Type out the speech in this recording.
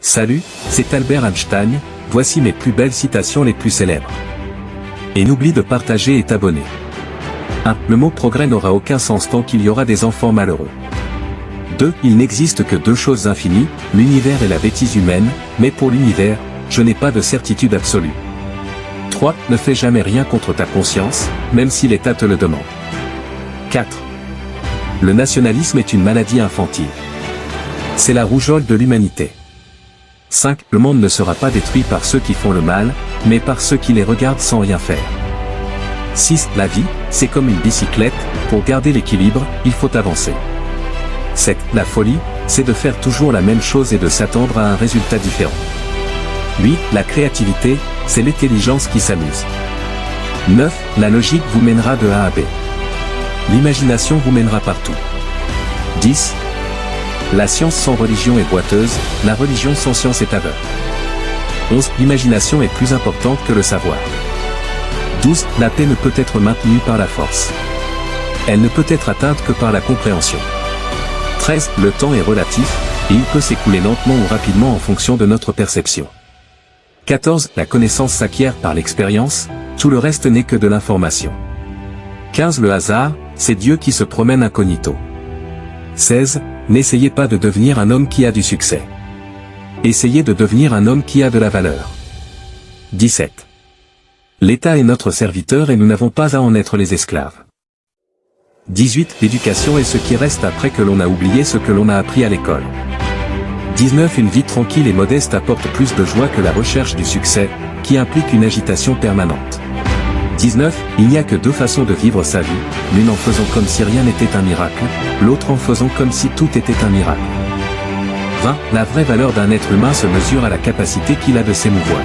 Salut, c'est Albert Einstein, voici mes plus belles citations les plus célèbres. Et n'oublie de partager et t'abonner. 1. Le mot progrès n'aura aucun sens tant qu'il y aura des enfants malheureux. 2. Il n'existe que deux choses infinies, l'univers et la bêtise humaine, mais pour l'univers, je n'ai pas de certitude absolue. 3. Ne fais jamais rien contre ta conscience, même si l'État te le demande. 4. Le nationalisme est une maladie infantile. C'est la rougeole de l'humanité. 5. Le monde ne sera pas détruit par ceux qui font le mal, mais par ceux qui les regardent sans rien faire. 6. La vie, c'est comme une bicyclette, pour garder l'équilibre, il faut avancer. 7. La folie, c'est de faire toujours la même chose et de s'attendre à un résultat différent. 8. La créativité, c'est l'intelligence qui s'amuse. 9. La logique vous mènera de A à B. L'imagination vous mènera partout. 10. La science sans religion est boiteuse, la religion sans science est aveugle. 11. L'imagination est plus importante que le savoir. 12. La paix ne peut être maintenue par la force. Elle ne peut être atteinte que par la compréhension. 13. Le temps est relatif, et il peut s'écouler lentement ou rapidement en fonction de notre perception. 14. La connaissance s'acquiert par l'expérience, tout le reste n'est que de l'information. 15. Le hasard, c'est Dieu qui se promène incognito. 16. N'essayez pas de devenir un homme qui a du succès. Essayez de devenir un homme qui a de la valeur. 17. L'État est notre serviteur et nous n'avons pas à en être les esclaves. 18. L'éducation est ce qui reste après que l'on a oublié ce que l'on a appris à l'école. 19. Une vie tranquille et modeste apporte plus de joie que la recherche du succès, qui implique une agitation permanente. 19. Il n'y a que deux façons de vivre sa vie, l'une en faisant comme si rien n'était un miracle, l'autre en faisant comme si tout était un miracle. 20. La vraie valeur d'un être humain se mesure à la capacité qu'il a de s'émouvoir.